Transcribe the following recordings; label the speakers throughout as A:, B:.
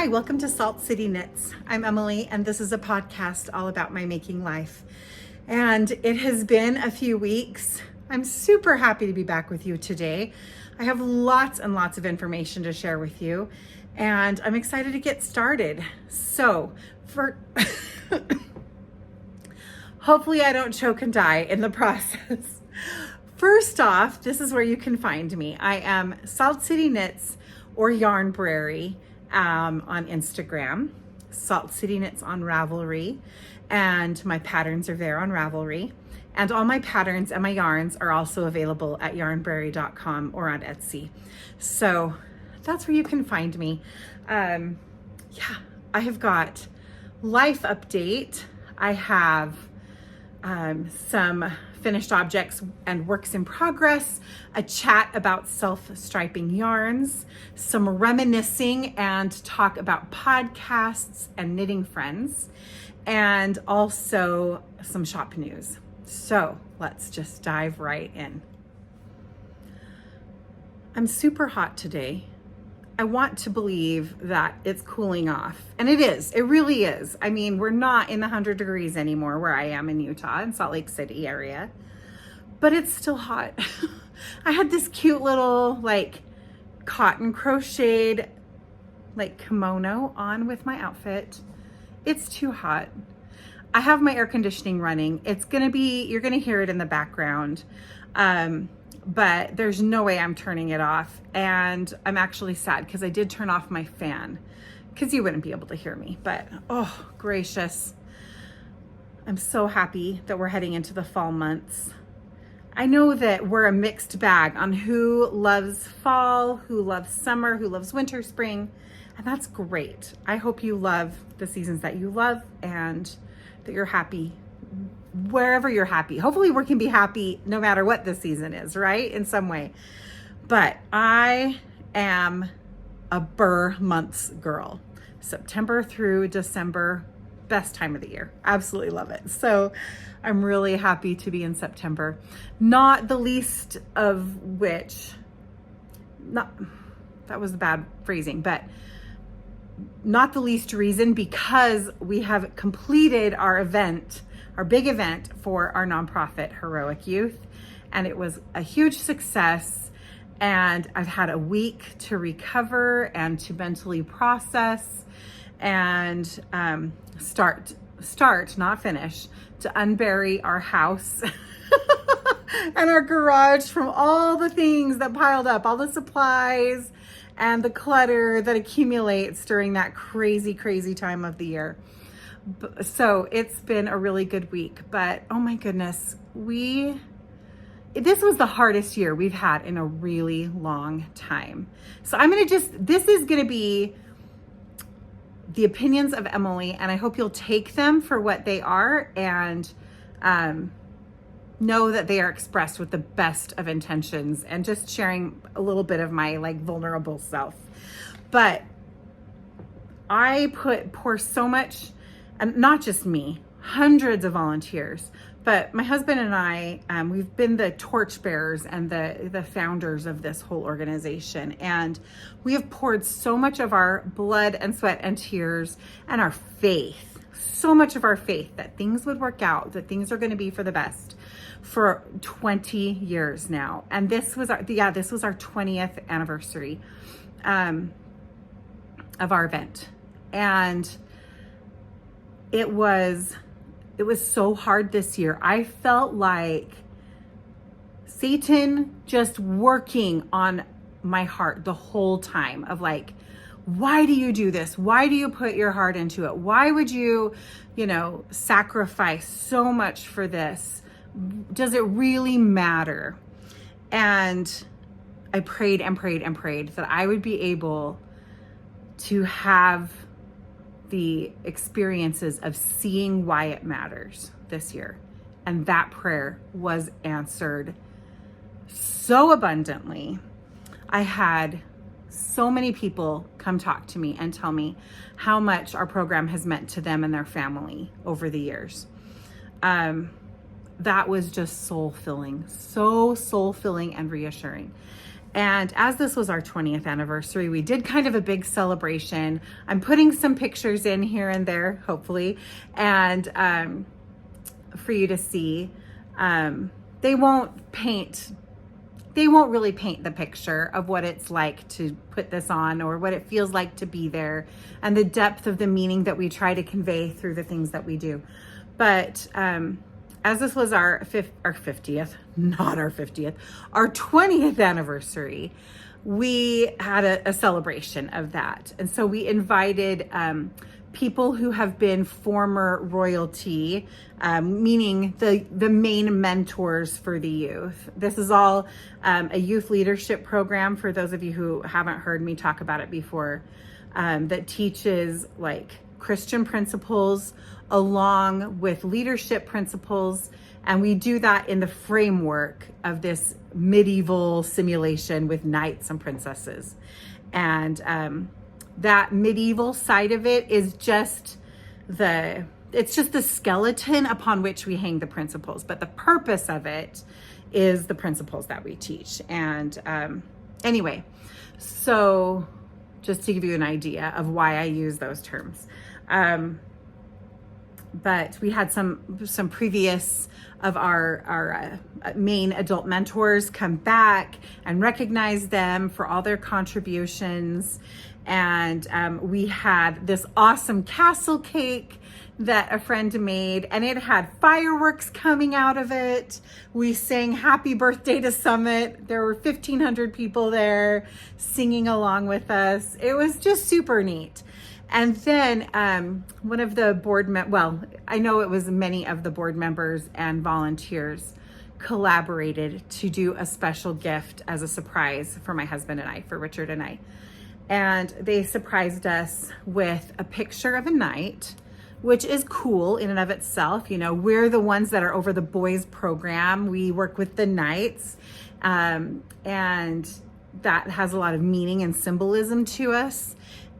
A: Hi, welcome to Salt City Knits. I'm Emily, and this is a podcast all about my making life. And it has been a few weeks. I'm super happy to be back with you today. I have lots and lots of information to share with you, and I'm excited to get started. So, hopefully I don't choke and die in the process. First off, this is where you can find me. I am Salt City Knits or Yarnbrary on Instagram, Salt City Knits on Ravelry, and my patterns are there on Ravelry. And all my patterns and my yarns are also available at yarnbrary.com or on Etsy. So that's where you can find me. I have got life update. I have some finished objects and works in progress, a chat about self-striping yarns, some reminiscing and talk about podcasts and knitting friends, and also some shop news. So let's just dive right in. I'm super hot today. I want to believe that it's cooling off, and it is. It really is. I mean, we're not in the 100 degrees anymore where I am in Utah, in Salt Lake City area, but it's still hot. I had this cute little cotton crocheted kimono on with my outfit. It's too hot. I have my air conditioning running. You're gonna hear it in the background. But there's no way I'm turning it off. And I'm actually sad because I did turn off my fan because you wouldn't be able to hear me. But oh, gracious. I'm so happy that we're heading into the fall months. I know that we're a mixed bag on who loves fall, who loves summer, who loves winter, spring, and that's great. I hope you love the seasons that you love and that you're happy wherever you're happy. Hopefully we can be happy no matter what the season is, right? In some way. But I am a Burr months girl. September through December, best time of the year. Absolutely love it. So I'm really happy to be in September. Not the least of which, that was bad phrasing, but not the least reason because we have completed our big event for our nonprofit, Heroic Youth, and it was a huge success. And I've had a week to recover and to mentally process and start, not finish, to unbury our house and our garage from all the things that piled up, all the supplies and the clutter that accumulates during that crazy, crazy time of the year. So it's been a really good week, but oh my goodness, this was the hardest year we've had in a really long time. So this is gonna be the opinions of Emily, and I hope you'll take them for what they are and know that they are expressed with the best of intentions and just sharing a little bit of my vulnerable self. But I pour so much, and not just me, hundreds of volunteers, but my husband and I, we've been the torchbearers and the founders of this whole organization. And we have poured so much of our blood and sweat and tears and our faith, so much of our faith that things would work out, that things are gonna be for the best for 20 years now. And this was our 20th anniversary of our event. And it was so hard this year. I felt like Satan just working on my heart the whole time of why do you do this? Why do you put your heart into it? Why would you, sacrifice so much for this? Does it really matter? And I prayed and prayed and prayed that I would be able to have the experiences of seeing why it matters this year. And that prayer was answered so abundantly. I had so many people come talk to me and tell me how much our program has meant to them and their family over the years. That was just soul-filling, so soul-filling and reassuring. And as this was our 20th anniversary, we did kind of a big celebration. I'm putting some pictures in here and there, hopefully, and for you to see. They won't really paint the picture of what it's like to put this on or what it feels like to be there and the depth of the meaning that we try to convey through the things that we do. But as this was our 50th, not our 50th, our 20th anniversary, we had a celebration of that. And so we invited people who have been former royalty, meaning the main mentors for the youth. This is all a youth leadership program, for those of you who haven't heard me talk about it before, that teaches like Christian principles along with leadership principles. And we do that in the framework of this medieval simulation with knights and princesses. And that medieval side of it is just the skeleton upon which we hang the principles. But the purpose of it is the principles that we teach. And anyway, so just to give you an idea of why I use those terms. But we had some previous of our main adult mentors come back and recognize them for all their contributions. And we had this awesome castle cake that a friend made, and it had fireworks coming out of it. We sang happy birthday to Summit. There were 1,500 people there singing along with us. It was just super neat. And then one of the I know it was many of the board members and volunteers collaborated to do a special gift as a surprise for my husband and I, for Richard and I. And they surprised us with a picture of a knight, which is cool in and of itself. You know, we're the ones that are over the boys program. We work with the knights, and that has a lot of meaning and symbolism to us.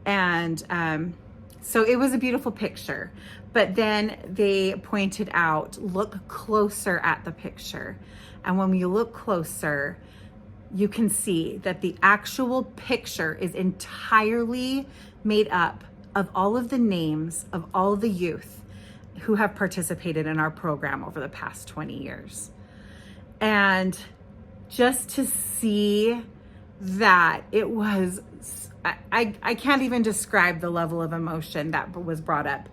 A: And so it was a beautiful picture. But then they pointed out, look closer at the picture. And when we look closer, you can see that the actual picture is entirely made up of all of the names of all the youth who have participated in our program over the past 20 years. And just to see that, it was, I can't even describe the level of emotion that was brought up.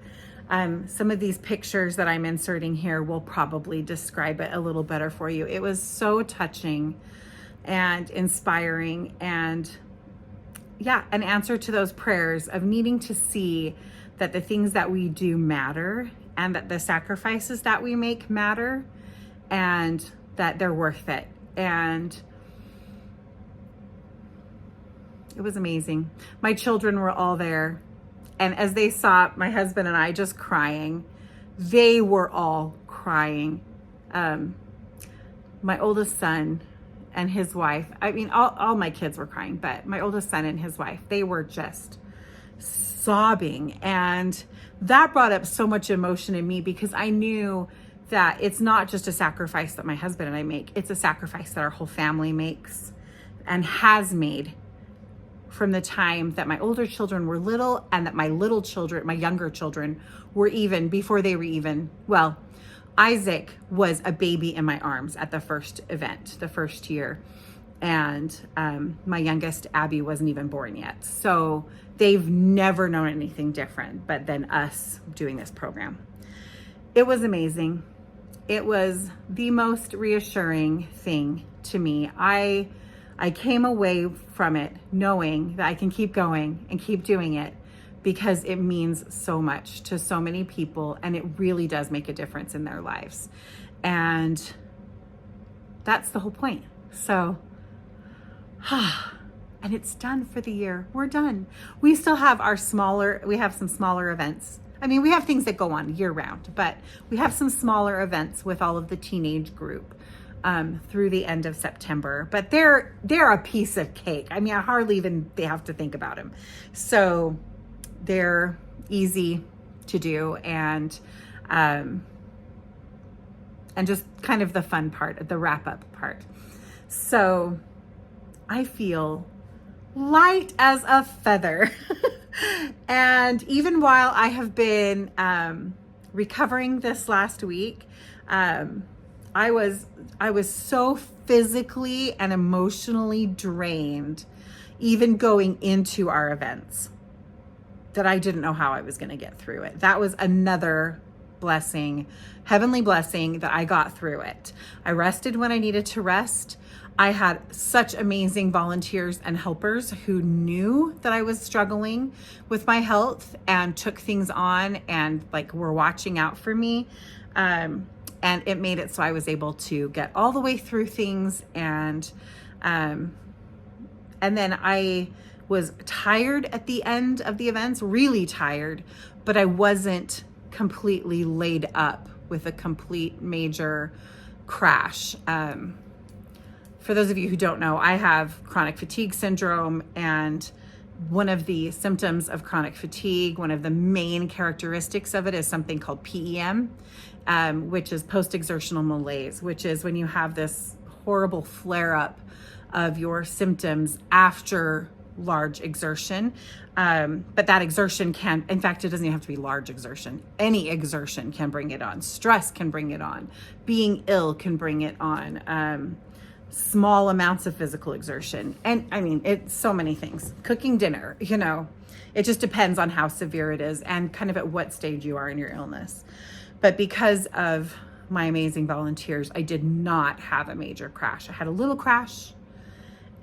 A: Some of these pictures that I'm inserting here will probably describe it a little better for you. It was so touching and inspiring, and yeah, an answer to those prayers of needing to see that the things that we do matter, and that the sacrifices that we make matter, and that they're worth it. And it was amazing. My children were all there, and as they saw my husband and I just crying, they were all crying. My oldest son and his wife, I mean, all my kids were crying, but my oldest son and his wife, they were just sobbing. And that brought up so much emotion in me, because I knew that it's not just a sacrifice that my husband and I make. It's a sacrifice that our whole family makes and has made from the time that my older children were little, and that my younger children were even, before they were even, well, Isaac was a baby in my arms at the first event, the first year. And my youngest, Abby, wasn't even born yet. So they've never known anything different but than us doing this program. It was amazing. It was the most reassuring thing to me. I came away from it knowing that I can keep going and keep doing it, because it means so much to so many people, and it really does make a difference in their lives. And that's the whole point. So, and it's done for the year. We're done. We still have some smaller events. I mean, we have things that go on year round, but we have some smaller events with all of the teenage group through the end of September. But they're a piece of cake. I mean, I hardly even they have to think about them. So they're easy to do, and just kind of the fun part, the wrap up part. So I feel light as a feather. And even while I have been recovering this last week, I was so physically and emotionally drained, even going into our events, that I didn't know how I was going to get through it. That was another blessing, heavenly blessing, that I got through it. I rested when I needed to rest. I had such amazing volunteers and helpers who knew that I was struggling with my health and took things on and like were watching out for me. And it made it so I was able to get all the way through things. And then I was tired at the end of the events, really tired, but I wasn't completely laid up with a complete major crash. For those of you who don't know, I have chronic fatigue syndrome, and one of the symptoms of chronic fatigue, one of the main characteristics of it, is something called PEM, which is post-exertional malaise, which is when you have this horrible flare-up of your symptoms after large exertion. But that exertion can, in fact, it doesn't even have to be large exertion. Any exertion can bring it on. Stress can bring it on. Being ill can bring it on. Small amounts of physical exertion. And I mean, it's so many things. Cooking dinner, it just depends on how severe it is and kind of at what stage you are in your illness. But because of my amazing volunteers, I did not have a major crash. I had a little crash,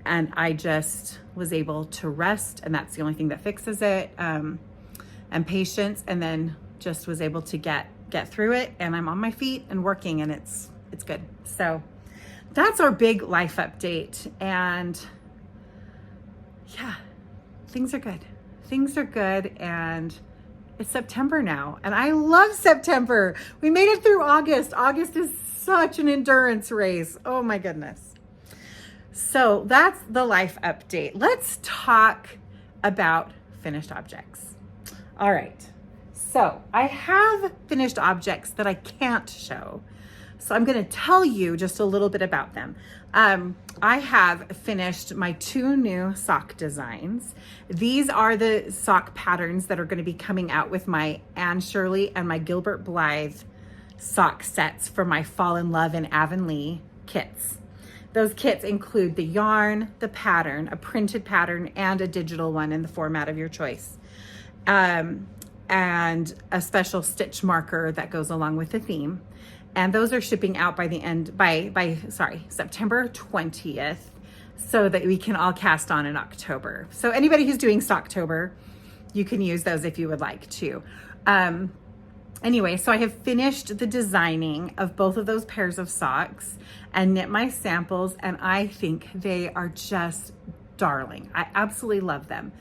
A: and I just was able to rest, and that's the only thing that fixes it, and patience, and then just was able to get through it, and I'm on my feet and working, and it's good. So that's our big life update. And yeah, things are good. Things are good. And it's September now. And I love September. We made it through August. August is such an endurance race. Oh my goodness. So that's the life update. Let's talk about finished objects. All right. So I have finished objects that I can't show. So I'm going to tell you just a little bit about them. I have finished my 2 new sock designs. These are the sock patterns that are going to be coming out with my Anne Shirley and my Gilbert Blythe sock sets for my Fall in Love in Avonlea kits. Those kits include the yarn, the pattern, a printed pattern, and a digital one in the format of your choice. And a special stitch marker that goes along with the theme. And those are shipping out by September 20th, so that we can all cast on in October. So anybody who's doing Stocktober, you can use those if you would like to. Anyway, so I have finished the designing of both of those pairs of socks and knit my samples, and I think they are just darling. I absolutely love them.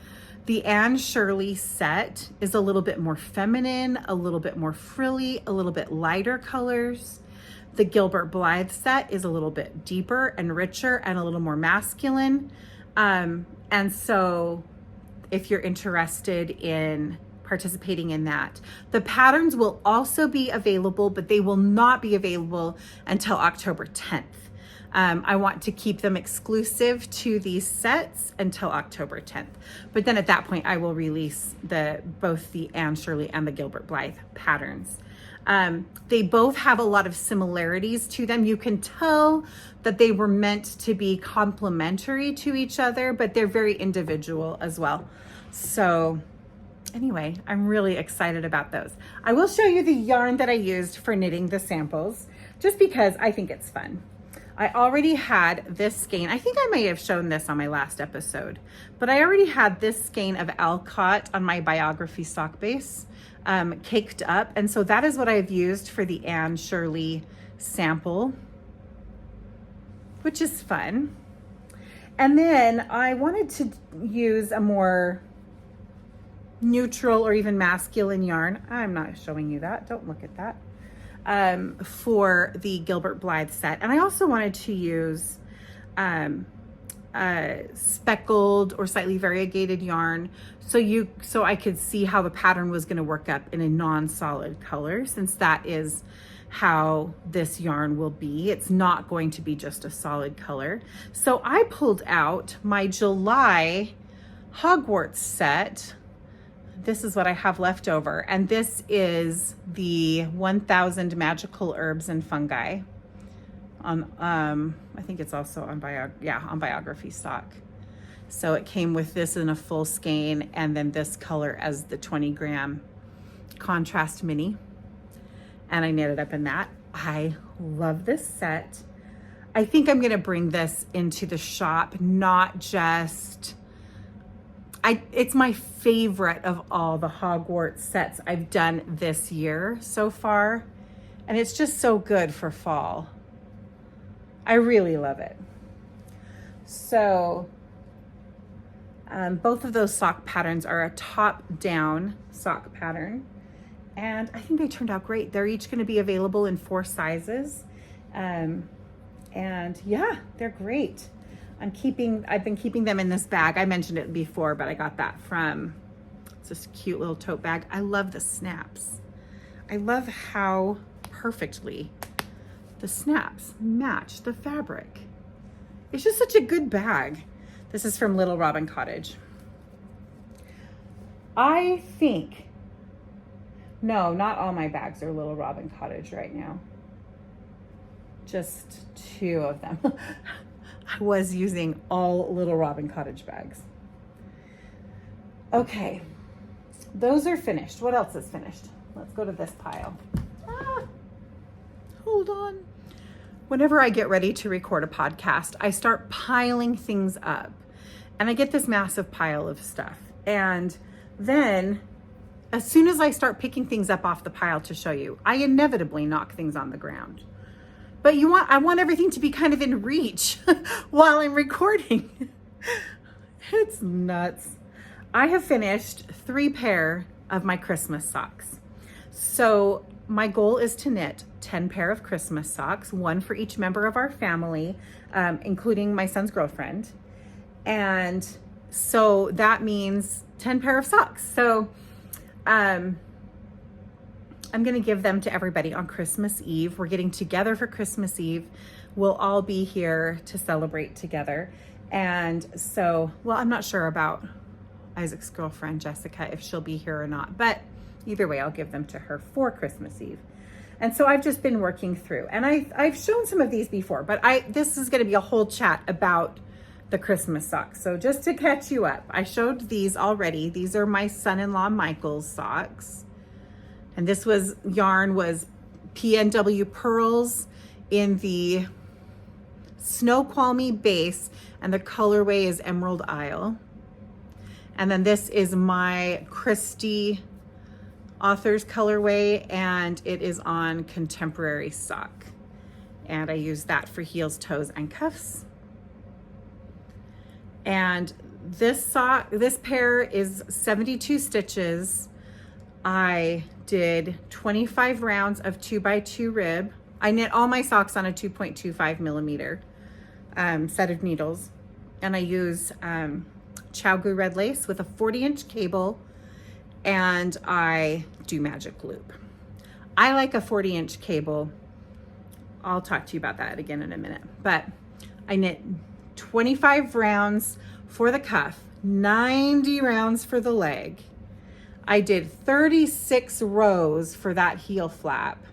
A: The Anne Shirley set is a little bit more feminine, a little bit more frilly, a little bit lighter colors. The Gilbert Blythe set is a little bit deeper and richer and a little more masculine. And so if you're interested in participating in that, the patterns will also be available, but they will not be available until October 10th. I want to keep them exclusive to these sets until October 10th. But then at that point, I will release both the Anne Shirley and the Gilbert Blythe patterns. They both have a lot of similarities to them. You can tell that they were meant to be complementary to each other, but they're very individual as well. So anyway, I'm really excited about those. I will show you the yarn that I used for knitting the samples, just because I think it's fun. I already had this skein. I think I may have shown this on my last episode, but I already had this skein of Alcott on my biography sock base caked up. And so that is what I've used for the Anne Shirley sample, which is fun. And then I wanted to use a more neutral or even masculine yarn. I'm not showing you that. Don't look at that. For the Gilbert Blythe set. And I also wanted to use speckled or slightly variegated yarn so I could see how the pattern was going to work up in a non-solid color, since that is how this yarn will be. It's not going to be just a solid color. So I pulled out my July Hogwarts set. This is what I have left over. And this is the 1000 Magical Herbs and Fungi on, I think it's also on on Biography stock. So it came with this in a full skein and then this color as the 20 gram contrast mini. And I knitted up in that. I love this set. I think I'm gonna bring this into the shop, not just, it's my favorite of all the Hogwarts sets I've done this year so far. And it's just so good for fall. I really love it. So both of those sock patterns are a top-down sock pattern. And I think they turned out great. They're each gonna be available in 4 sizes. And yeah, they're great. I've been keeping them in this bag. I mentioned it before, but I got that from, it's this cute little tote bag. I love the snaps. I love how perfectly the snaps match the fabric. It's just such a good bag. This is from Little Robin Cottage. I think, no, not all my bags are Little Robin Cottage right now. Just 2 of them. I was using all Little Robin Cottage bags. Okay, those are finished. What else is finished? Let's go to this pile. Hold on. Whenever I get ready to record a podcast, I start piling things up and I get this massive pile of stuff. And then as soon as I start picking things up off the pile to show you, I inevitably knock things on the ground. But I want everything to be kind of in reach while I'm recording. It's nuts. I have finished 3 pair of my Christmas socks. So my goal is to knit 10 pair of Christmas socks, 1 for each member of our family, including my son's girlfriend. And so that means 10 pair of socks. So I'm going to give them to everybody on Christmas Eve. We're getting together for Christmas Eve. We'll all be here to celebrate together. And so, well, I'm not sure about Isaac's girlfriend, Jessica, if she'll be here or not, but either way, I'll give them to her for Christmas Eve. And so I've just been working through, and I've shown some of these before, but this is going to be a whole chat about the Christmas socks. So just to catch you up, I showed these already. These are my son-in-law Michael's socks. And this yarn was PNW Purls in the Snoqualmie base, and the colorway is Emerald Isle. And then this is my Christie Authors colorway, and it is on Contemporary sock. And I use that for heels, toes, and cuffs. And this pair is 72 stitches. I did 25 rounds of 2x2 rib. I knit all my socks on a 2.25 millimeter set of needles. And I use Chowgu red lace with a 40-inch cable, and I do magic loop. I like a 40-inch cable. I'll talk to you about that again in a minute. But I knit 25 rounds for the cuff, 90 rounds for the leg. I did 36 rows for that heel flap,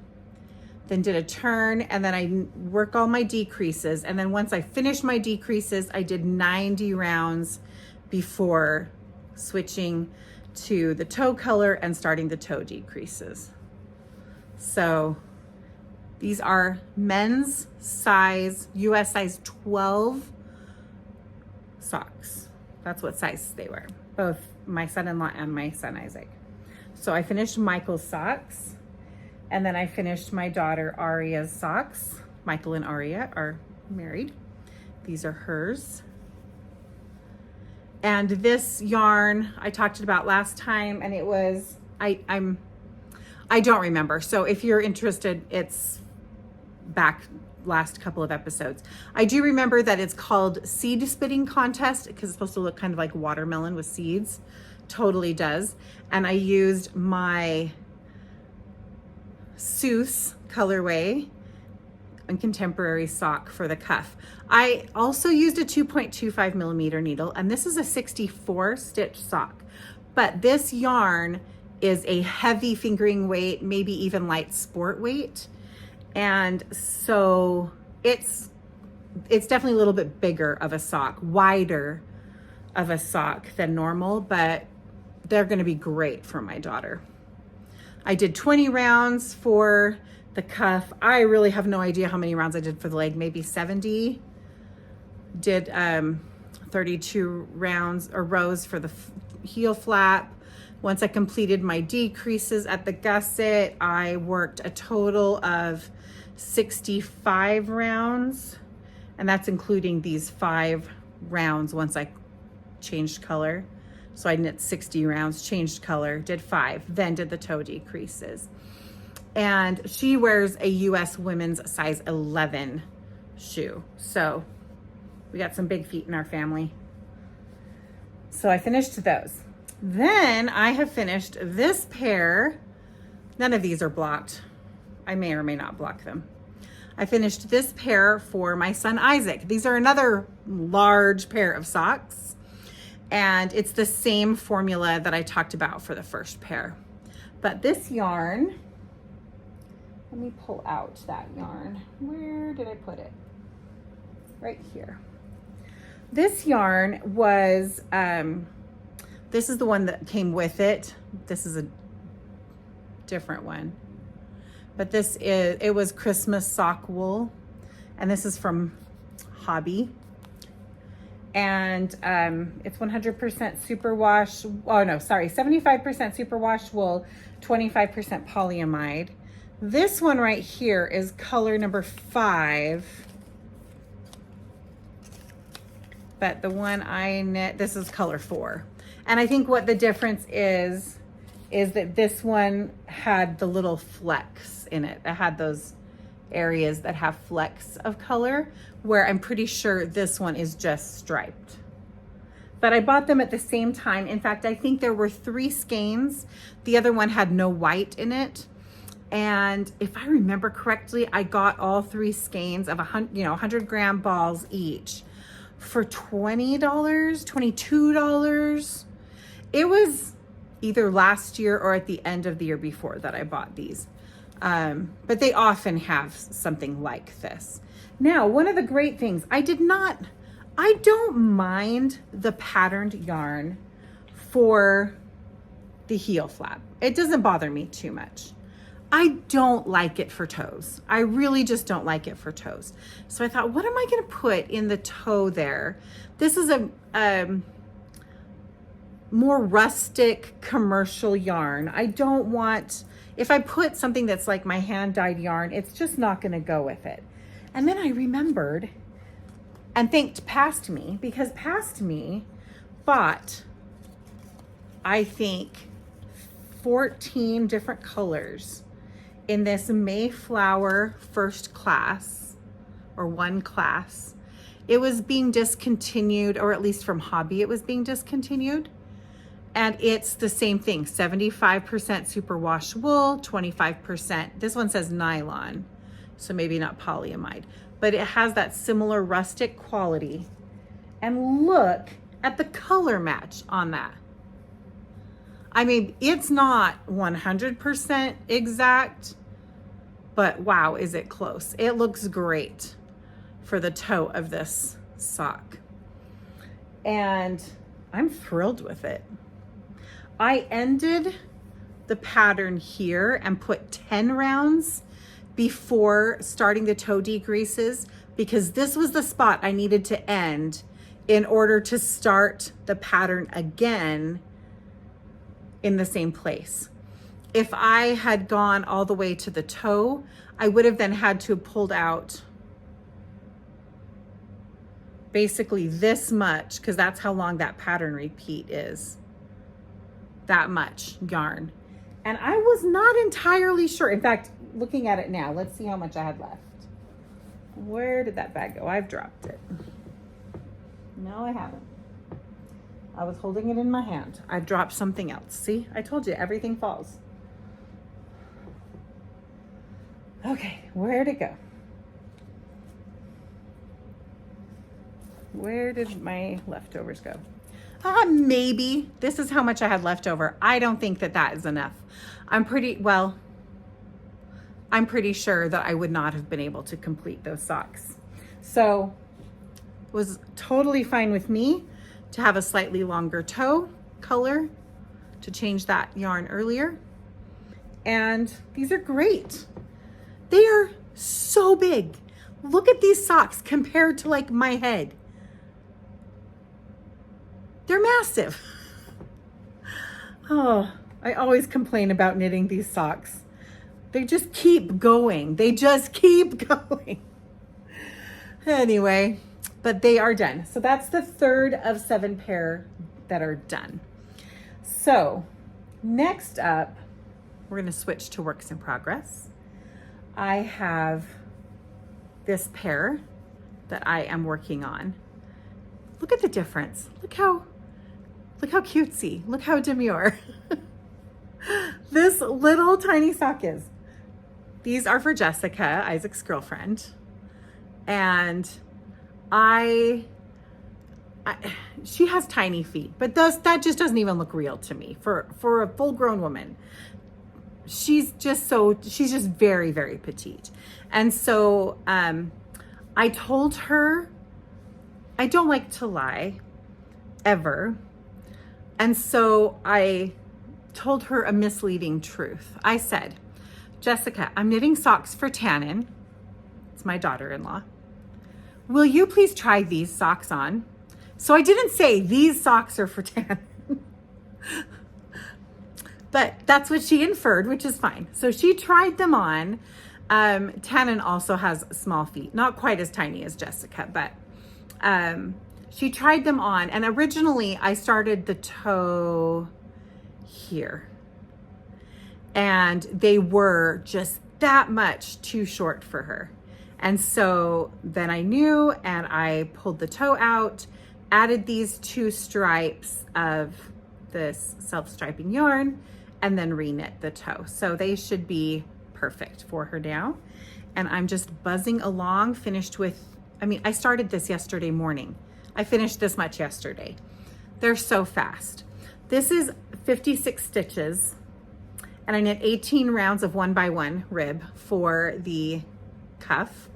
A: then did a turn, and then I work all my decreases. And then once I finished my decreases, I did 90 rounds before switching to the toe color and starting the toe decreases. So these are men's size, US size 12 socks. That's what size they were, both my son-in-law and my son Isaac. So I finished Michael's socks, and then I finished my daughter Aria's socks. Michael and Aria are married. These are hers. And this yarn I talked about last time, and it was, I don't remember. So if you're interested, it's back last couple of episodes. I do remember that it's called Seed Spitting Contest because it's supposed to look kind of like watermelon with seeds. Totally does. And I used my Seuss colorway and contemporary sock for the cuff. I also used a 2.25 millimeter needle, and this is a 64 stitch sock, but this yarn is a heavy fingering weight, maybe even light sport weight. And so it's definitely a little bit bigger of a sock, wider of a sock than normal, but they're going to be great for my daughter. I did 20 rounds for the cuff. I really have no idea how many rounds I did for the leg, maybe 70. Did 32 rounds or rows for the heel flap. Once I completed my decreases at the gusset, I worked a total of 65 rounds, and that's including these 5 rounds once I changed color. So I knit 60 rounds, changed color, did 5, then did the toe decreases. And she wears a US women's size 11 shoe. So we got some big feet in our family. So I finished those. Then I have finished this pair. None of these are blocked. I may or may not block them. I finished this pair for my son Isaac. These are another large pair of socks, and it's the same formula that I talked about for the first pair. But this yarn, let me pull out that yarn. Where did I put it? Right here. This yarn was, this is the one that came with it. This is a different one. But it was Christmas sock wool, and this is from Hobbi. And it's 100% superwash, 75% superwash wool, 25% polyamide. This one right here is color number 5. But the one I knit, this is color 4. And I think what the difference is that this one had the little flecks in it. It had those areas that have flecks of color, where I'm pretty sure this one is just striped. But I bought them at the same time. In fact, I think there were 3 skeins. The other one had no white in it. And if I remember correctly, I got all 3 skeins of 100 gram balls each for $20, $22. It was either last year or at the end of the year before that I bought these. But they often have something like this. Now, one of the great things, I don't mind the patterned yarn for the heel flap. It doesn't bother me too much. I don't like it for toes. I really just don't like it for toes. So I thought, what am I going to put in the toe there? This is a more rustic commercial yarn. I don't want, if I put something that's like my hand dyed yarn, it's just not going to go with it. And then I remembered and thanked Past Me, because Past Me bought, I think, 14 different colors in this Mayflower first class, or one class. It was being discontinued, or at least from Hobbi it was being discontinued. And it's the same thing, 75% superwash wool, 25%, this one says nylon, so maybe not polyamide, but it has that similar rustic quality. And look at the color match on that. I mean, it's not 100% exact, but wow, is it close. It looks great for the toe of this sock. And I'm thrilled with it. I ended the pattern here and put 10 rounds before starting the toe decreases, because this was the spot I needed to end in order to start the pattern again in the same place. If I had gone all the way to the toe, I would have then had to have pulled out basically this much, because that's how long that pattern repeat is. That much yarn. And I was not entirely sure. In fact, looking at it now, let's see how much I had left. Where did that bag go? I've dropped it. No, I haven't. I was holding it in my hand. I dropped something else. See, I told you, everything falls. Okay, where'd it go? Where did my leftovers go? Maybe this is how much I had left over. I don't think that that is enough. I'm pretty sure that I would not have been able to complete those socks. So it was totally fine with me to have a slightly longer toe color to change that yarn earlier. And these are great. They are so big. Look at these socks compared to like my head. They're massive. Oh, I always complain about knitting these socks. They just keep going. They just keep going. Anyway, but they are done. So that's the third of 7 pair that are done. So next up, we're going to switch to works in progress. I have this pair that I am working on. Look at the difference. Look how cutesy. Look how demure this little tiny sock is. These are for Jessica, Isaac's girlfriend. And she has tiny feet, but that just doesn't even look real to me for a full grown woman. She's just very, very petite. And so I told her, I don't like to lie ever. And so I told her a misleading truth. I said, Jessica, I'm knitting socks for Tannen. It's my daughter-in-law. Will you please try these socks on? So I didn't say these socks are for Tannen. But that's what she inferred, which is fine. So she tried them on. Tannen also has small feet, not quite as tiny as Jessica, but she tried them on. And originally I started the toe here. And they were just that much too short for her. And so then I knew, and I pulled the toe out, added these 2 stripes of this self-striping yarn, and then re-knit the toe. So they should be perfect for her now. And I'm just buzzing along, finished with, I started this yesterday morning. I finished this much yesterday. They're so fast. This is 56 stitches, and I knit 18 rounds of 1x1 rib for the cuff.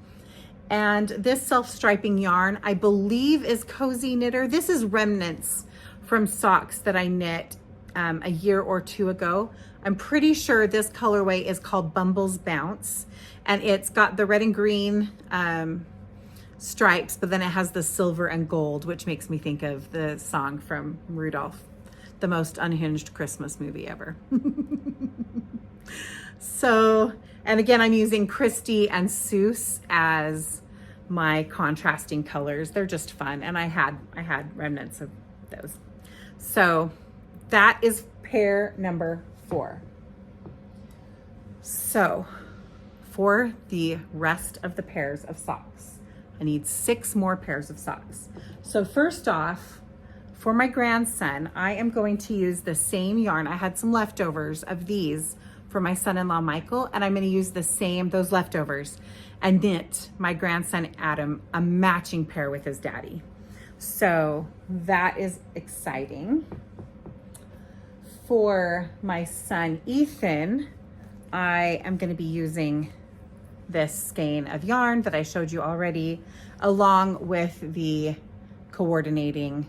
A: And this self-striping yarn, I believe, is Cozy Knitter. This is remnants from socks that I knit a year or 2 ago. I'm pretty sure this colorway is called Bumbles Bounce, and it's got the red and green stripes, but then it has the silver and gold, which makes me think of the song from Rudolph, the most unhinged Christmas movie ever. So, and again, I'm using Christie and Seuss as my contrasting colors. They're just fun, and I had remnants of those. So that is pair number 4. So for the rest of the pairs of socks, I need 6 more pairs of socks. So first off, for my grandson, I am going to use the same yarn. I had some leftovers of these for my son-in-law, Michael, and I'm gonna use those leftovers and knit my grandson, Adam, a matching pair with his daddy. So that is exciting. For my son, Ethan, I am gonna be using this skein of yarn that I showed you already, along with the coordinating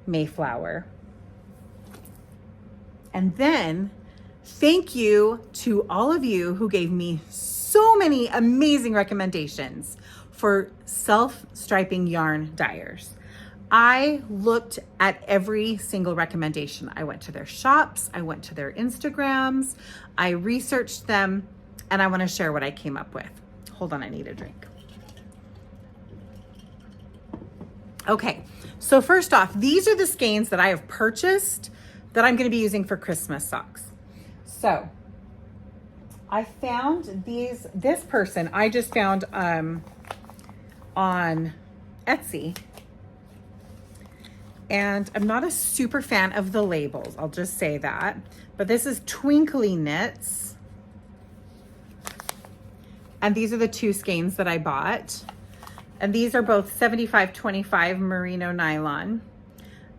A: Mayflower. And then thank you to all of you who gave me so many amazing recommendations for self-striping yarn dyers. I looked at every single recommendation. I went to their shops, I went to their Instagrams, I researched them, and I want to share what I came up with. Hold on, I need a drink. Okay, so first off, these are the skeins that I have purchased that I'm going to be using for Christmas socks. So I found this person I just found on Etsy, and I'm not a super fan of the labels, I'll just say that, but this is Twinkly Knits, And these are the 2 skeins that I bought. And these are both 75/25 merino nylon.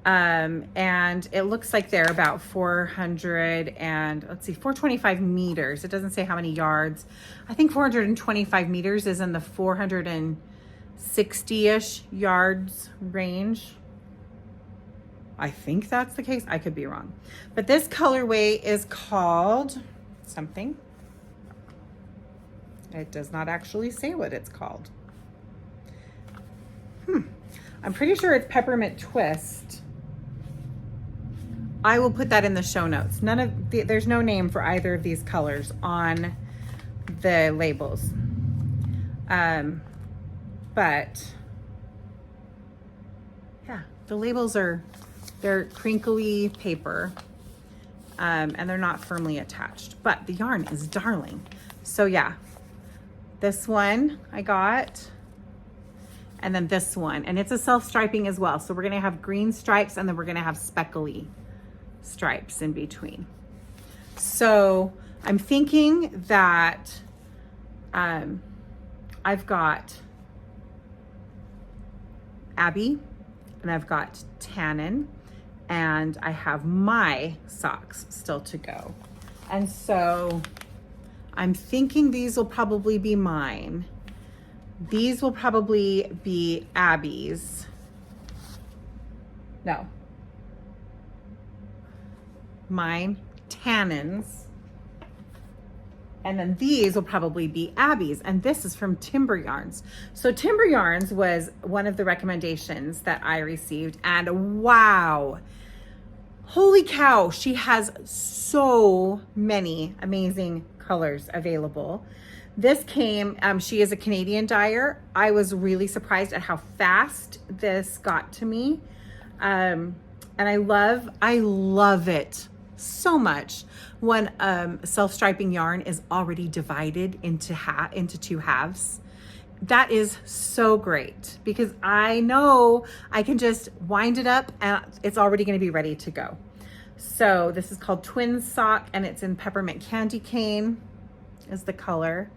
A: And it looks like they're about 425 meters. It doesn't say how many yards. I think 425 meters is in the 460-ish yards range. I think that's the case. I could be wrong. But this colorway is called something. It does not actually say what it's called. I'm pretty sure it's Peppermint Twist. I will put that in the show notes. There's no name for either of these colors on the labels. But yeah, the labels they're crinkly paper, and they're not firmly attached, but the yarn is darling. So yeah, this one I got, and then this one, and it's a self-striping as well. So we're gonna have green stripes, and then we're gonna have speckly stripes in between. So I'm thinking that I've got Abby, and I've got Tannin, and I have my socks still to go. And so I'm thinking these will probably be mine. These will probably be Abby's. No. Mine, Tannin's. And then these will probably be Abby's. And this is from Timber Yarns. So Timber Yarns was one of the recommendations that I received. And wow, holy cow, she has so many amazing colors available. This came, she is a Canadian dyer. I was really surprised at how fast this got to me. And I love it so much when self-striping yarn is already divided into 2 halves. That is so great, because I know I can just wind it up and it's already going to be ready to go. So this is called Twin Sock, and it's in Peppermint Candy Cane is the color.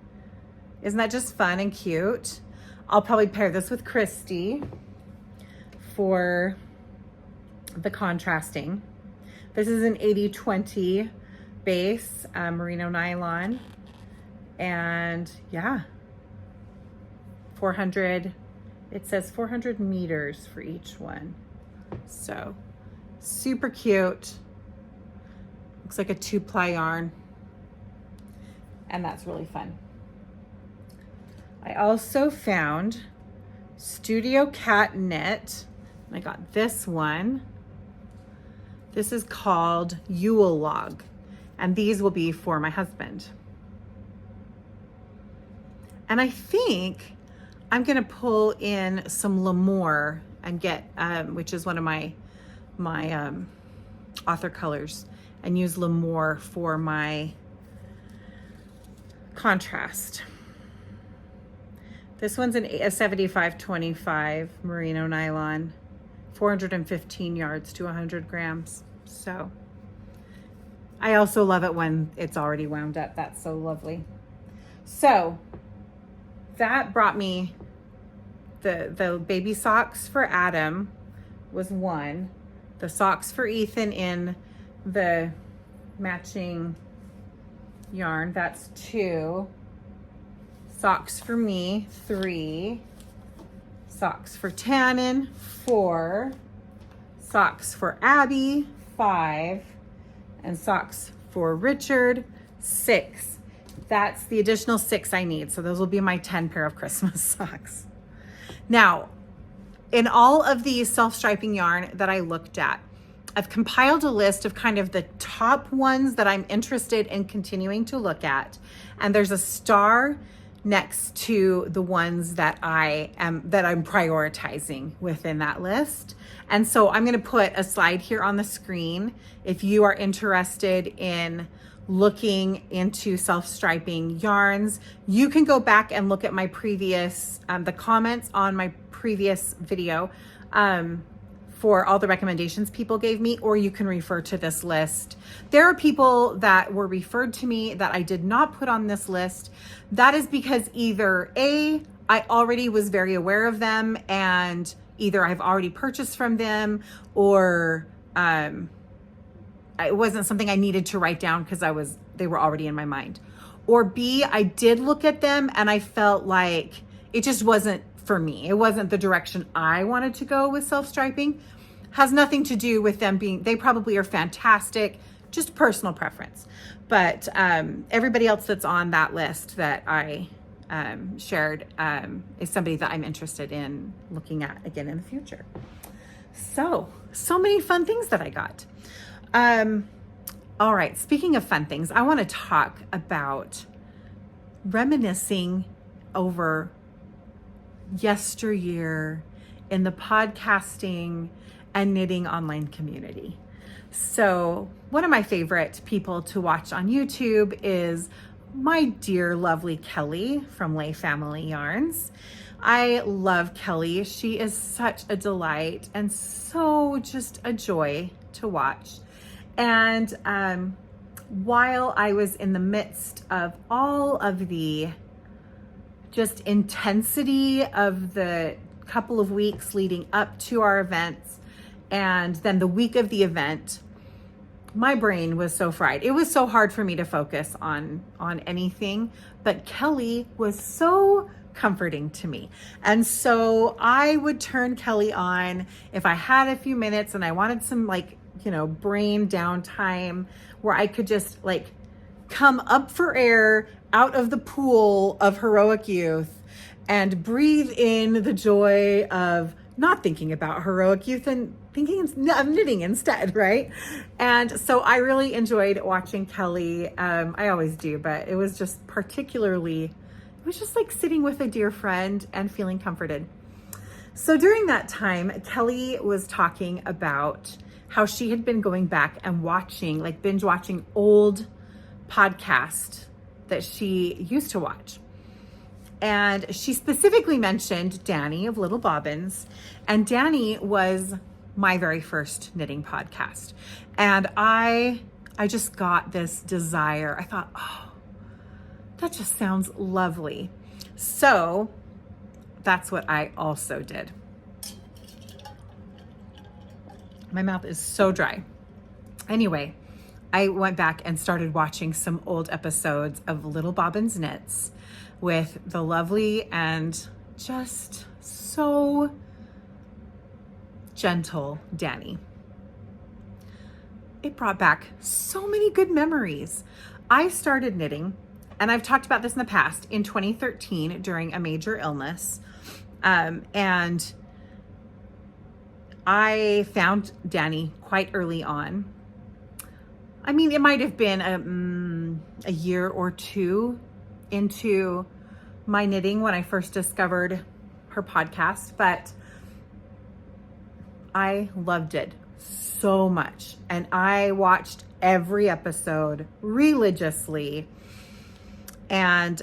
A: Isn't that just fun and cute? I'll probably pair this with Christie for the contrasting. This is an 80/20 base, merino nylon. And yeah, 400, it says 400 meters for each one. So super cute. Looks like a 2-ply yarn. And that's really fun. I also found Studio Cat Knit. I got this one. This is called Yule Log, and these will be for my husband. And I think I'm gonna pull in some L'Amour and get, which is one of my author colors, and use L'Amour for my contrast. This one's a 75/25 merino nylon, 415 yards to 100 grams. So I also love it when it's already wound up. That's so lovely. So that brought me the baby socks for Adam was 1, the socks for Ethan in the matching yarn, that's 2, socks for me 3, socks for Tannin 4, socks for Abby 5, and socks for Richard 6. That's the additional 6 I need. So those will be my 10 pair of Christmas socks. Now, in all of these self-striping yarn that I looked at, I've compiled a list of kind of the top ones that I'm interested in continuing to look at. And there's a star next to the ones that I'm prioritizing within that list. And so I'm going to put a slide here on the screen. If you are interested in looking into self-striping yarns, you can go back and look at my previous, the comments on my previous video for all the recommendations people gave me, or you can refer to this list. There are people that were referred to me that I did not put on this list. That is because either A, I already was very aware of them and either I've already purchased from them, or it wasn't something I needed to write down because they were already in my mind. Or B, I did look at them and I felt like it just wasn't for me. It wasn't the direction I wanted to go with self-striping. Has nothing to do with them they probably are fantastic, just personal preference. But everybody else that's on that list that I shared is somebody that I'm interested in looking at again in the future. So many fun things that I got. All right, speaking of fun things, I want to talk about reminiscing over yesteryear in the podcasting and knitting online community. So one of my favorite people to watch on YouTube is my dear lovely Kelly from Lay Family Yarns. I love Kelly. She is such a delight and so just a joy to watch. And while I was in the midst of all of the just intensity of the couple of weeks leading up to our events, and then the week of the event, my brain was so fried. It was so hard for me to focus on anything, but Kelly was so comforting to me. And so I would turn Kelly on if I had a few minutes and I wanted some brain downtime where I could just come up for air out of the pool of heroic youth and breathe in the joy of not thinking about heroic youth and thinking of knitting instead, right? And so I really enjoyed watching Kelly. I always do, but it was just like sitting with a dear friend and feeling comforted. So during that time, Kelly was talking about how she had been going back and binge watching old podcasts that she used to watch. And she specifically mentioned Danny of Little Bobbins. And Danny was my very first knitting podcast. And I just got this desire. I thought, oh, that just sounds lovely. So that's what I also did. My mouth is so dry. Anyway, I went back and started watching some old episodes of Little Bobbins Knits with the lovely and just so gentle Danny. It brought back so many good memories. I started knitting, and I've talked about this in the past, in 2013 during a major illness. And I found Danny quite early on. I mean, it might have been a year or two into my knitting when I first discovered her podcast, but I loved it so much. And I watched every episode religiously. And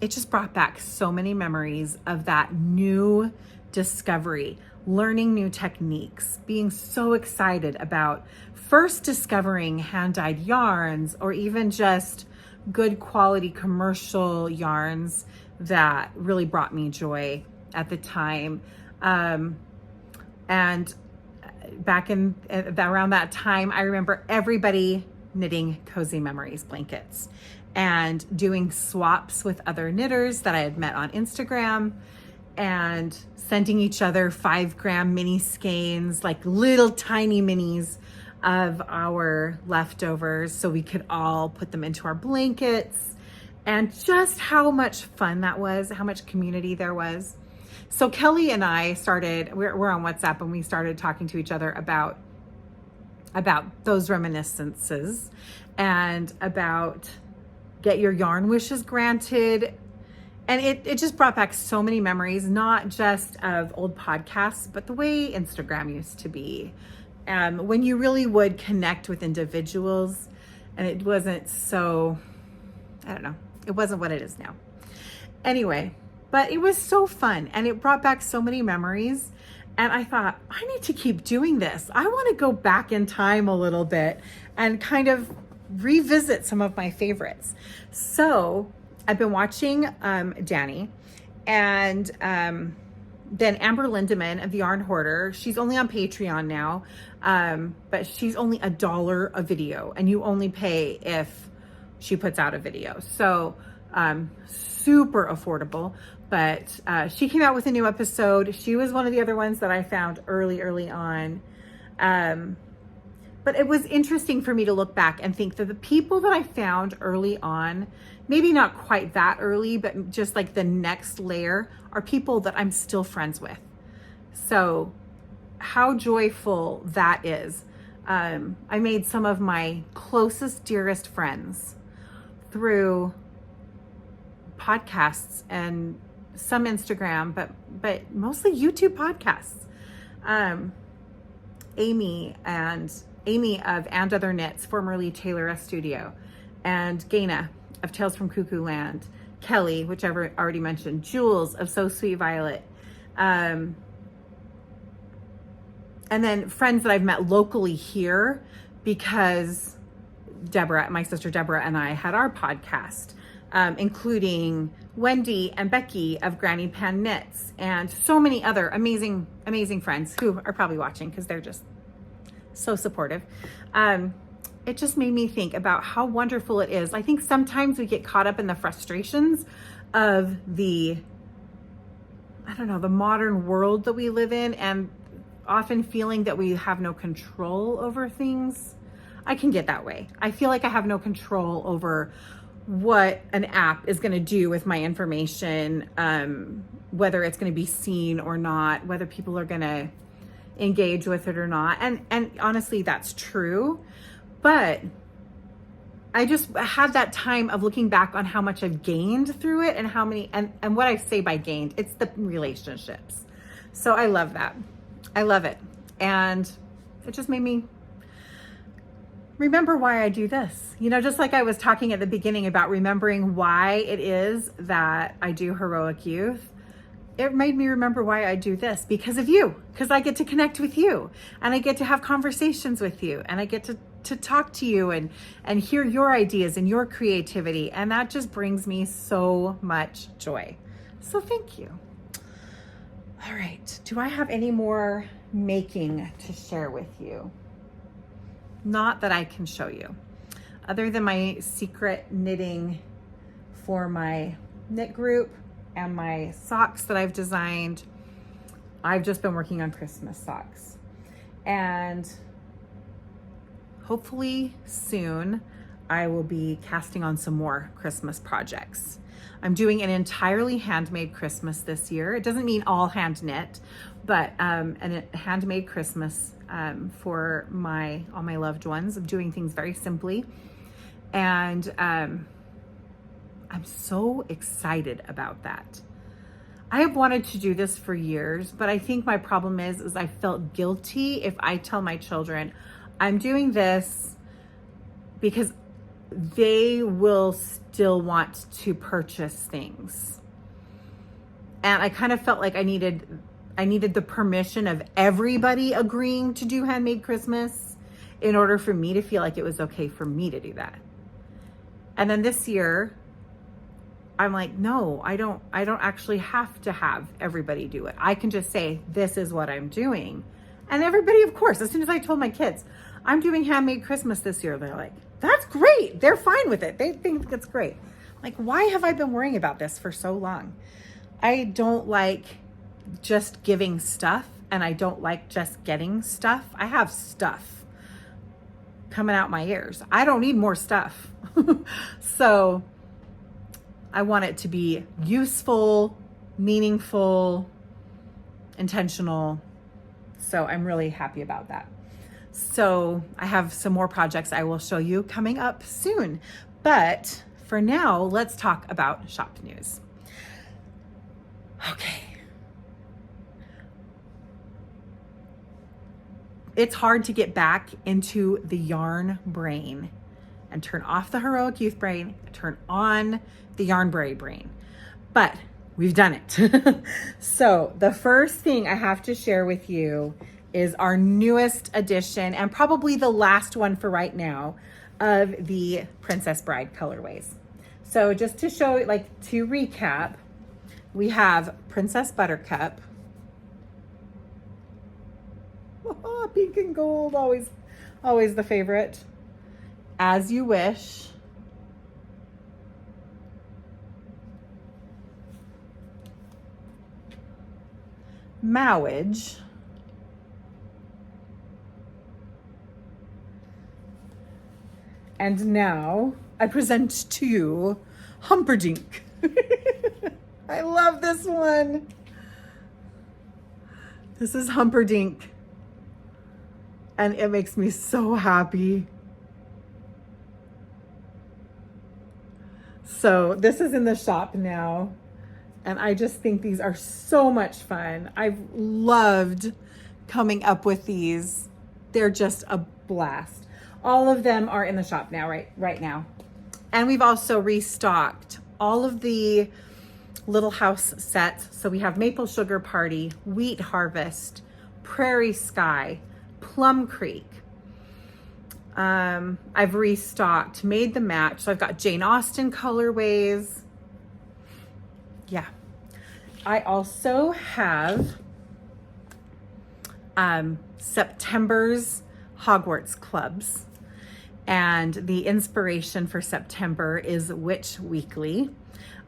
A: it just brought back so many memories of that new discovery, learning new techniques, being so excited about first discovering hand-dyed yarns, or even just good quality commercial yarns that really brought me joy at the time. And back around that time, I remember everybody knitting Cozy Memories blankets and doing swaps with other knitters that I had met on Instagram, and sending each other 5-gram mini skeins, like little tiny minis of our leftovers, so we could all put them into our blankets. And just how much fun that was, how much community there was. So Kelly and I we're on WhatsApp, and we started talking to each other about those reminiscences and about get your yarn wishes granted. And it just brought back so many memories, not just of old podcasts, but the way Instagram used to be. When you really would connect with individuals, and it wasn't so, I don't know, it wasn't what it is now. Anyway, but it was so fun, and it brought back so many memories. And I thought, I need to keep doing this. I want to go back in time a little bit and kind of revisit some of my favorites. So I've been watching Danny, and then Amber Lindemann of the Yarn Hoarder. She's only on Patreon now, but she's only $1 a video, and you only pay if she puts out a video. So super affordable. But she came out with a new episode. She was one of the other ones that I found early on. But it was interesting for me to look back and think that the people that I found early on, maybe not quite that early, but just like the next layer, are people that I'm still friends with. So how joyful that is. I made some of my closest, dearest friends through podcasts and some Instagram, but mostly YouTube podcasts. Amy of And Other Knits, formerly Taylor S Studio, and Gaina of Tales from Cuckoo Land, Kelly, which I've already mentioned, Jules of So Sweet Violet, and then friends that I've met locally here because Deborah, my sister Deborah, and I had our podcast, including Wendy and Becky of Granny Pan Knits, and so many other amazing friends who are probably watching because they're just so supportive. It just made me think about how wonderful it is. I think sometimes we get caught up in the frustrations of the modern world that we live in, and often feeling that we have no control over things. I can get that way. I feel like I have no control over what an app is going to do with my information, whether it's going to be seen or not, whether people are going to engage with it or not. And honestly, that's true. But I just had that time of looking back on how much I've gained through it, and how many, and what I say by gained, it's the relationships. So I love that. I love it. And it just made me remember why I do this. Just like I was talking at the beginning about remembering why it is that I do Heroic Youth, it made me remember why I do this, because of you, because I get to connect with you, and I get to have conversations with you, and I get to talk to you and hear your ideas and your creativity. And that just brings me so much joy. So thank you. All right. Do I have any more making to share with you? Not that I can show you, other than my secret knitting for my knit group and my socks that I've designed. I've just been working on Christmas socks, and hopefully soon I will be casting on some more Christmas projects. I'm doing an entirely handmade Christmas this year. It doesn't mean all hand knit, but a handmade Christmas for all my loved ones. I'm doing things very simply, and I'm so excited about that. I have wanted to do this for years, but I think my problem is I felt guilty if I tell my children I'm doing this, because they will still want to purchase things. And I kind of felt like I needed the permission of everybody agreeing to do handmade Christmas in order for me to feel like it was okay for me to do that. And then this year, I'm like, no, I don't actually have to have everybody do it. I can just say, this is what I'm doing. And everybody, of course, as soon as I told my kids, I'm doing handmade Christmas this year, they're like, that's great. They're fine with it. They think it's great. Like, why have I been worrying about this for so long? I don't like just giving stuff, and I don't like just getting stuff. I have stuff coming out my ears. I don't need more stuff. So I want it to be useful, meaningful, intentional. So I'm really happy about that. So I have some more projects I will show you coming up soon. But for now, let's talk about shop news. Okay. It's hard to get back into the yarn brain and turn off the Heroic Youth brain, turn on the Yarnbrary brain. But we've done it. So the first thing I have to share with you is our newest addition, and probably the last one for right now, of the Princess Bride colorways. So just to show, like, to recap, we have Princess Buttercup. Oh, pink and gold, always the favorite. As You Wish. Mowage. And now I present to you Humperdinck. I love this one. This is Humperdinck. And it makes me so happy. So this is in the shop now. And I just think these are so much fun. I've loved coming up with these. They're just a blast. All of them are in the shop now, right now. And we've also restocked all of the Little House sets. So we have Maple Sugar Party, Wheat Harvest, Prairie Sky, Plum Creek. I've restocked Made the Match. So I've got Jane Austen colorways. Yeah. I also have September's Hogwarts clubs. And the inspiration for September is Witch Weekly.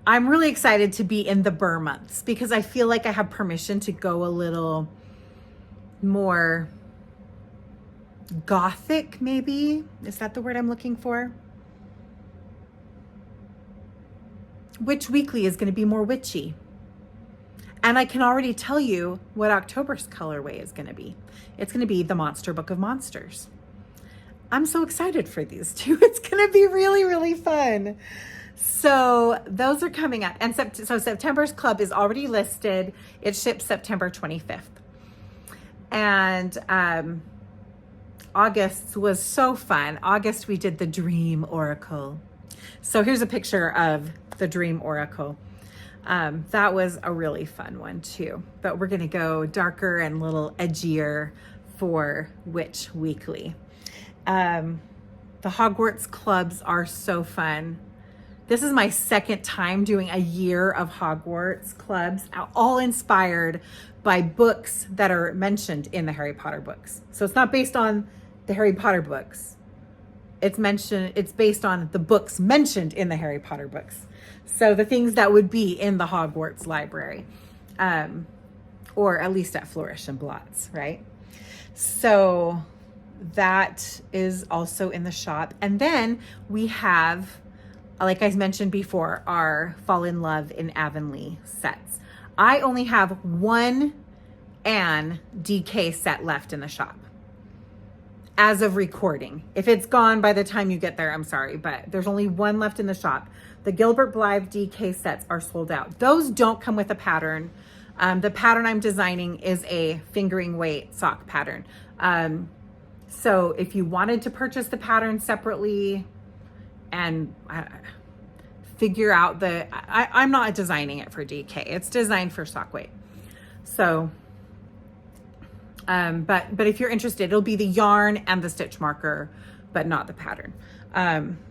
A: I'm really excited to be in the Burr months because I feel like I have permission to go a little more gothic, maybe. Is that the word I'm looking for? Witch Weekly is going to be more witchy. And I can already tell you what October's colorway is going to be. It's going to be the Monster Book of Monsters. I'm so excited for these two. It's going to be really, really fun. So those are coming up. And so September's club is already listed. It ships September 25th. And August was so fun. August, we did the Dream Oracle. So here's a picture of the Dream Oracle. That was a really fun one too. But we're going to go darker and a little edgier for Witch Weekly. The Hogwarts clubs are so fun. This is my second time doing a year of Hogwarts clubs, all inspired by books that are mentioned in the Harry Potter books. So it's not based on the Harry Potter books. It's based on the books mentioned in the Harry Potter books. So the things that would be in the Hogwarts library, or at least at Flourish and Blotts, right? So that is also in the shop. And then we have, like I mentioned before, our Fall in Love in Avonlea sets. I only have one Anne DK set left in the shop as of recording. If it's gone by the time you get there, I'm sorry, but there's only one left in the shop. The Gilbert Blythe DK sets are sold out. Those don't come with a pattern. The pattern I'm designing is a fingering weight sock pattern. So if you wanted to purchase the pattern separately and figure out I'm not designing it for DK. It's designed for sock weight. So, but if you're interested, it'll be the yarn and the stitch marker, but not the pattern.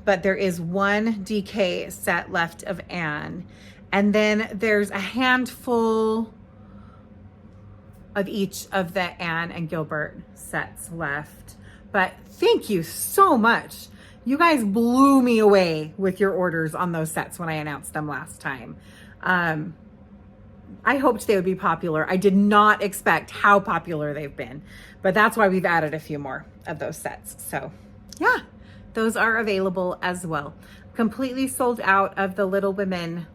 A: But there is one DK set left of Anne. And then there's a handful of each of the Anne and Gilbert sets left. But thank you so much. You guys blew me away with your orders on those sets when I announced them last time. I hoped they would be popular. I did not expect how popular they've been, but that's why we've added a few more of those sets. So yeah, those are available as well. Completely sold out of the Little Women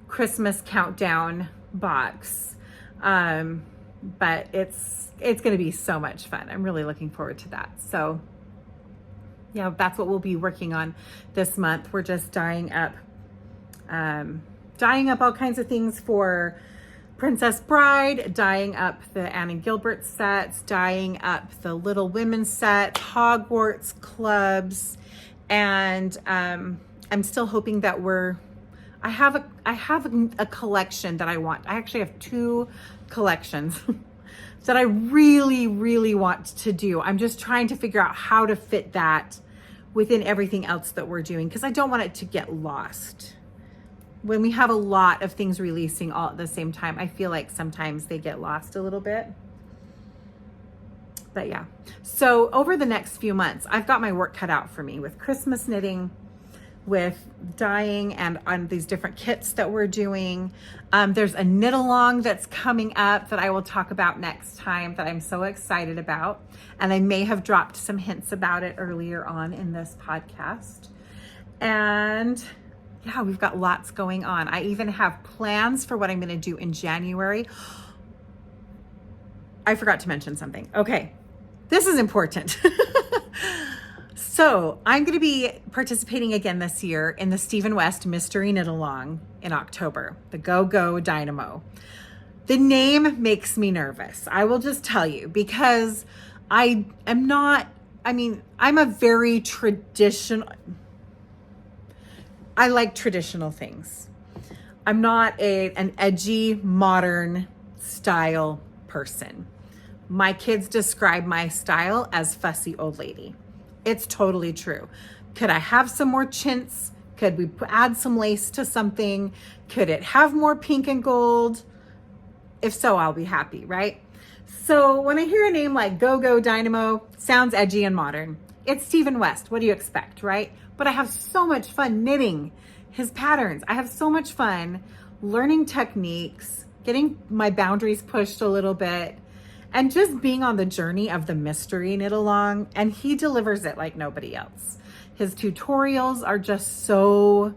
A: Christmas countdown box. But it's going to be so much fun. I'm really looking forward to that. So yeah, that's what we'll be working on this month. We're just dyeing up all kinds of things for Princess Bride, dyeing up the Anne and Gilbert sets, dyeing up the Little Women set, Hogwarts clubs, and I'm still hoping that I have a collection that I want. I actually have 2 collections that I really, really want to do. I'm just trying to figure out how to fit that within everything else that we're doing, because I don't want it to get lost. When we have a lot of things releasing all at the same time, I feel like sometimes they get lost a little bit. But yeah, so over the next few months, I've got my work cut out for me with Christmas knitting, with dyeing, and on these different kits that we're doing. There's a knit along that's coming up that I will talk about next time that I'm so excited about. And I may have dropped some hints about it earlier on in this podcast. And yeah, we've got lots going on. I even have plans for what I'm going to do in January. I forgot to mention something. Okay, this is important. So I'm going to be participating again this year in the Stephen West Mystery Knit Along in October, the Go Go Dynamo. The name makes me nervous. I will just tell you, because I'm a very traditional, I like traditional things. I'm not an edgy, modern style person. My kids describe my style as fussy old lady. It's totally true. Could I have some more chintz? Could we add some lace to something? Could it have more pink and gold? If so, I'll be happy, right? So when I hear a name like Go Go Dynamo, sounds edgy and modern. It's Stephen West. What do you expect, right? But I have so much fun knitting his patterns. I have so much fun learning techniques, getting my boundaries pushed a little bit, and just being on the journey of the mystery knit along. And he delivers it like nobody else. His tutorials are just so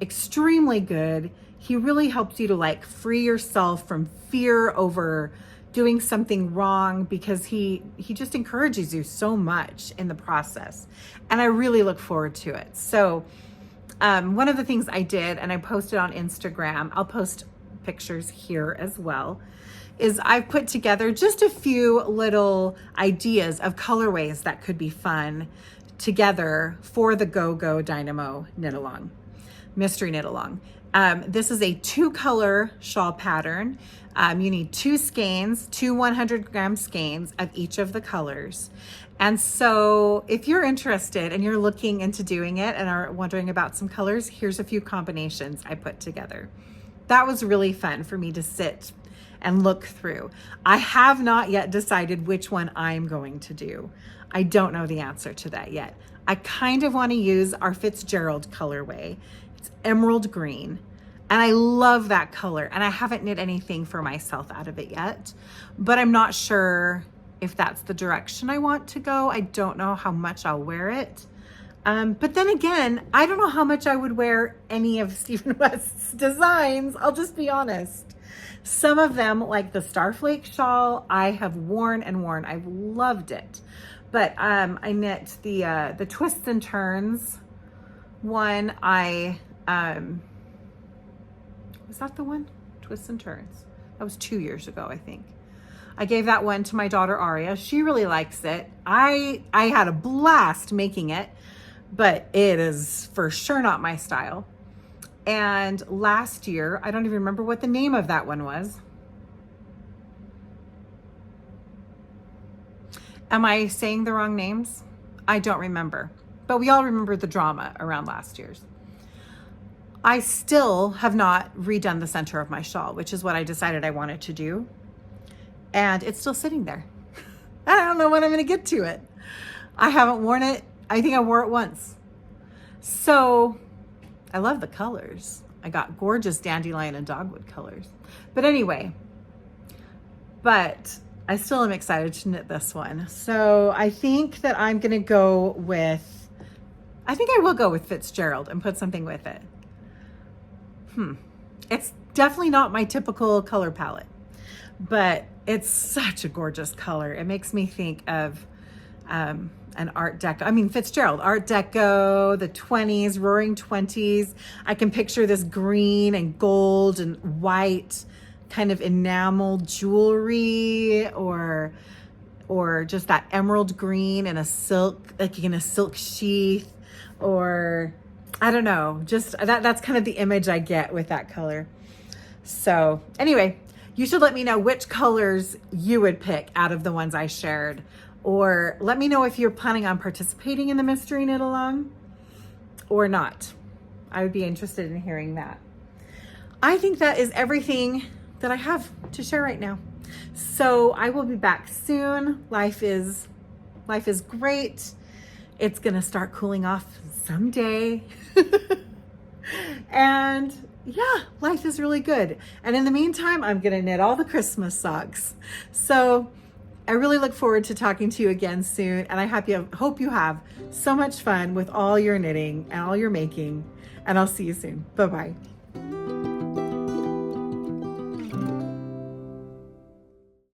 A: extremely good. He really helps you to like free yourself from fear over doing something wrong, because he just encourages you so much in the process. And I really look forward to it. So one of the things I did, and I posted on Instagram, I'll post pictures here as well, is I've put together just a few little ideas of colorways that could be fun together for the Go Go Dynamo knit along, mystery knit along. This is a 2-color shawl pattern. You need 2 skeins, 2 100-gram skeins of each of the colors. And so if you're interested and you're looking into doing it and are wondering about some colors, here's a few combinations I put together. That was really fun for me to sit and look through. I have not yet decided which one I'm going to do. I don't know the answer to that yet. I kind of want to use our Fitzgerald colorway. It's emerald green, and I love that color, and I haven't knit anything for myself out of it yet, but I'm not sure if that's the direction I want to go. I don't know how much I'll wear it. But then again, I don't know how much I would wear any of Stephen West's designs. I'll just be honest. Some of them, like the Starflake shawl, I have worn and worn. I've loved it. But I knit the Twists and Turns one. Was that the one? Twists and Turns. That was 2 years ago, I think. I gave that one to my daughter Aria. She really likes it. I had a blast making it, but it is for sure not my style. And last year, I don't even remember what the name of that one was. Am I saying the wrong names? I don't remember, but we all remember the drama around last year's. I still have not redone the center of my shawl, which is what I decided I wanted to do. And it's still sitting there. I don't know when I'm going to get to it. I haven't worn it. I think I wore it once. So I love the colors. I got gorgeous dandelion and dogwood colors. But anyway, but I still am excited to knit this one. So I think that I will go with Fitzgerald and put something with it. It's definitely not my typical color palette, but it's such a gorgeous color. It makes me think of an Art Deco. Fitzgerald, Art Deco, the 20s, roaring 20s. I can picture this green and gold and white kind of enameled jewelry, or just that emerald green in a silk, like in a silk sheath, or I don't know, just that's kind of the image I get with that color. So anyway, you should let me know which colors you would pick out of the ones I shared, or let me know if you're planning on participating in the mystery knit along or not. I would be interested in hearing that. I think that is everything that I have to share right now. So I will be back soon. Life is great. It's gonna start cooling off someday. And yeah, life is really good. And in the meantime, I'm gonna knit all the Christmas socks. So I really look forward to talking to you again soon. And I hope you have so much fun with all your knitting and all your making. And I'll see you soon. Bye-bye.